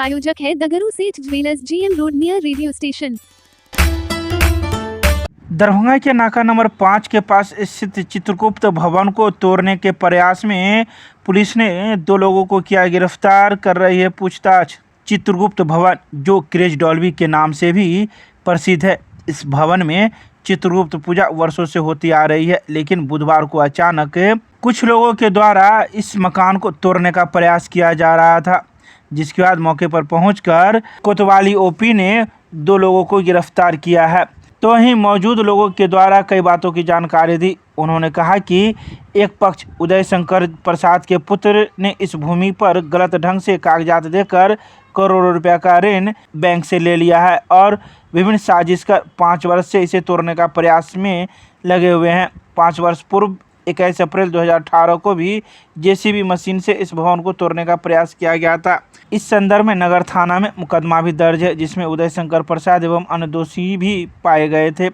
प्रायोजक है दगरू सेठ jewellers, GM road near radio station. Darbhanga के नाका नंबर 5 के पास स्थित चित्रगुप्त भवन को तोड़ने के प्रयास में पुलिस ने 2 लोगों को किया गिरफ्तार, कर रही है पूछताछ। चित्रगुप्त भवन, जो क्रेज डॉल्बी के नाम से भी प्रसिद्ध है, इस भवन में चित्रगुप्त पूजा वर्षों से होती आ रही है, लेकिन बुधवार को अचानक कुछ लोगों के द्वारा इस मकान को तोड़ने का प्रयास किया जा रहा था, जिसके बाद मौके पर पहुंचकर कोतवाली ओपी ने 2 लोगों को गिरफ्तार किया है। तो वहीं मौजूद लोगों के द्वारा कई बातों की जानकारी दी। उन्होंने कहा कि एक पक्ष उदय शंकर प्रसाद के पुत्र ने इस भूमि पर गलत ढंग से कागजात देकर करोड़ों रुपया का ऋण बैंक से ले लिया है और विभिन्न साजिश कर 5 वर्ष से इसे तोड़ने का प्रयास में लगे हुए हैं। 5 वर्ष पूर्व 21 अप्रैल 2018 को भी JCB मशीन से इस भवन को तोड़ने का प्रयास किया गया था। इस संदर्भ में नगर थाना में मुकदमा भी दर्ज है, जिसमें उदय शंकर प्रसाद एवं अन्य दोषी भी पाए गए थे।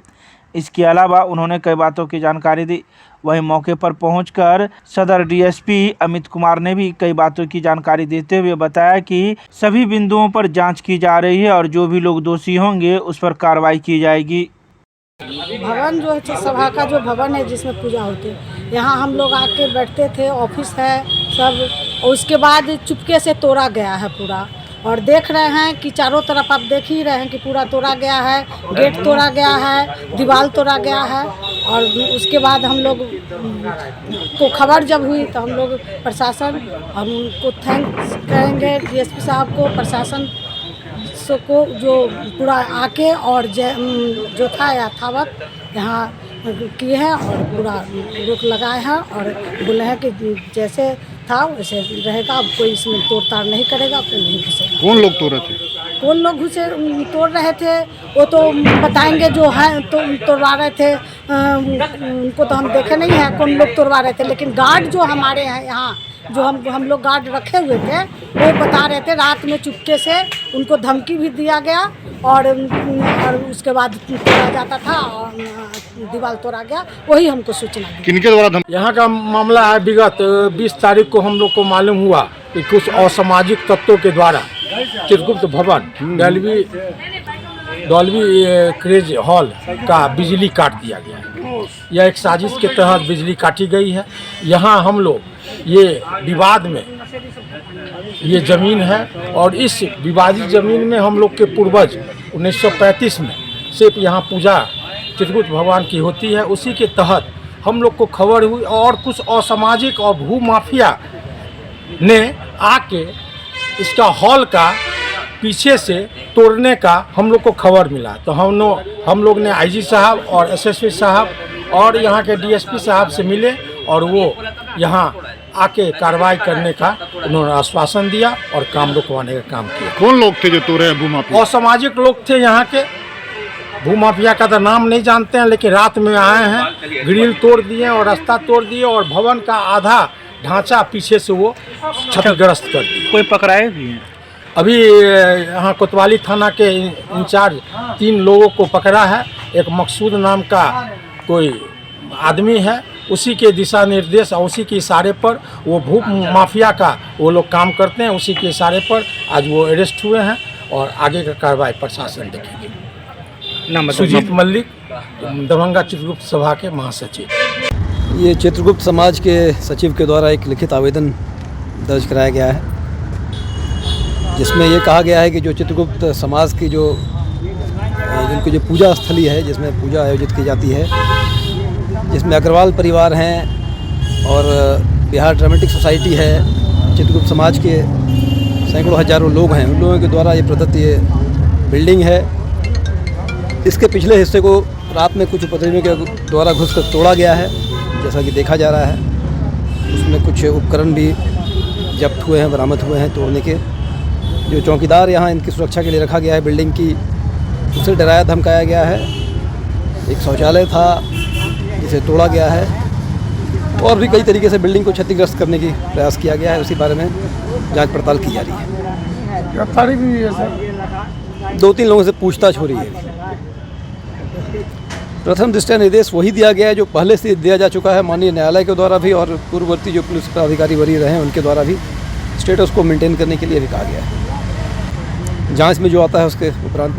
इसके अलावा उन्होंने कई बातों की जानकारी दी। वहीं मौके पर पहुंचकर सदर DSP अमित कुमार ने भी कई बातों की जानकारी देते हुए बताया कि सभी बिंदुओं पर जांच की जा रही है और जो भी लोग दोषी होंगे उस पर कार्रवाई की जाएगी। भवन जो है सभा का जो भवन है जिसमें पूजा होती है, यहाँ हम लोग आके बैठते थे, ऑफिस है सब, और उसके बाद चुपके से तोड़ा गया है पूरा। और देख रहे हैं कि चारों तरफ आप देख ही रहे हैं कि पूरा तोड़ा गया है, गेट तोड़ा गया है, दीवार तोड़ा गया है। और उसके बाद हम लोग को खबर जब हुई तो हम लोग प्रशासन, हम उनको थैंक्स करेंगे DSP साहब को, प्रशासन को जो पूरा आके और जो था यथावत यहाँ किए हैं और पूरा रोक लगाए हैं और बोले हैं कि जैसे था वैसे रहेगा, अब कोई इसमें तोड़ताड़ नहीं करेगा, कोई नहीं घुसेगा। कौन लोग तोड़ रहे थे? कौन लोग घुसे तोड़ रहे थे वो तो बताएंगे, जो है तो तोड़वा रहे थे उनको तो हम देखे नहीं हैं कौन लोग तोड़वा रहे थे, लेकिन गार्ड जो हमारे हैं यहाँ, जो हम लोग गार्ड रखे हुए थे, वो बता रहे थे रात में चुपके से उनको धमकी भी दिया गया और उसके बाद तोड़ा जाता था और दीवार तोड़ा गया, वही हमको सूचना दी। किनके द्वारा? यहाँ का मामला है, विगत 20 तारीख को हम लोग को मालूम हुआ कि कुछ असामाजिक तत्वों के द्वारा चित्रगुप्त भवन डॉल्बी क्रेज हॉल का बिजली काट दिया गया है। यह एक साजिश के तहत बिजली काटी गई है। यहाँ हम लोग ये विवाद में ये ज़मीन है और इस विवादित ज़मीन में हम लोग के पूर्वज 1935 में सिर्फ यहाँ पूजा चित्रगुप्त भगवान की होती है। उसी के तहत हम लोग को खबर हुई और कुछ असामाजिक और भू माफिया ने आके इसका हॉल का पीछे से तोड़ने का हम लोग को खबर मिला। तो हम लोग ने IG साहब और SSP साहब और यहाँ के DSP साहब से मिले और वो यहाँ आके कार्रवाई करने का उन्होंने आश्वासन दिया और काम रुकवाने का काम किया। कौन लोग थे जो तोड़े हैं? भूमाफिया? असामाजिक लोग थे यहाँ के। भूमाफिया का तो नाम नहीं जानते हैं, लेकिन रात में आए हैं, ग्रिल तोड़ दिए और रास्ता तोड़ दिए और भवन का आधा ढांचा पीछे से वो क्षतिग्रस्त कर दिए। कोई पकड़ाए भी हैं? अभी यहाँ कोतवाली थाना के इंचार्ज 3 लोगों को पकड़ा है। एक मकसूद नाम का कोई आदमी है, उसी के दिशा निर्देश और उसी के इशारे पर वो भू माफिया का वो लोग काम करते हैं, उसी के इशारे पर आज वो अरेस्ट हुए हैं और आगे का कार्रवाई प्रशासन देखेगी। सुजीत मल्लिक, दरभंगा चित्रगुप्त सभा के महासचिव। ये चित्रगुप्त समाज के सचिव के द्वारा एक लिखित आवेदन दर्ज कराया गया है, जिसमें ये कहा गया है कि जो चित्रगुप्त समाज की जिनकी जो पूजा स्थली है, जिसमें पूजा आयोजित की जाती है, जिसमें अग्रवाल परिवार हैं और बिहार ड्रामेटिक सोसाइटी है, चित्रगुप्त समाज के सैकड़ों हजारों लोग हैं, उन लोगों के द्वारा ये प्रदत्त ये बिल्डिंग है। इसके पिछले हिस्से को रात में कुछ उपद्रवियों के द्वारा घुसकर तोड़ा गया है, जैसा कि देखा जा रहा है। उसमें कुछ उपकरण भी जब्त हुए हैं, बरामद हुए हैं तोड़ने के। जो चौकीदार यहाँ इनकी सुरक्षा के लिए रखा गया है बिल्डिंग की, उसे डराया धमकाया गया है। एक शौचालय था जिसे तोड़ा गया है और भी कई तरीके से बिल्डिंग को क्षतिग्रस्त करने की प्रयास किया गया है। उसी बारे में जांच पड़ताल की जा रही है। गिरफ्तारी भी हुई है सर। 2-3 लोगों से पूछताछ हो रही है। प्रथम दृष्टया निर्देश वही दिया गया है जो पहले से दिया जा चुका है माननीय न्यायालय के द्वारा भी और पूर्ववर्ती जो पुलिस पदाधिकारी वरीय रहे हैं उनके द्वारा भी। स्टेटस को मेंटेन करने के लिए भी कहा गया है। जांच में जो आता है उसके उपरांत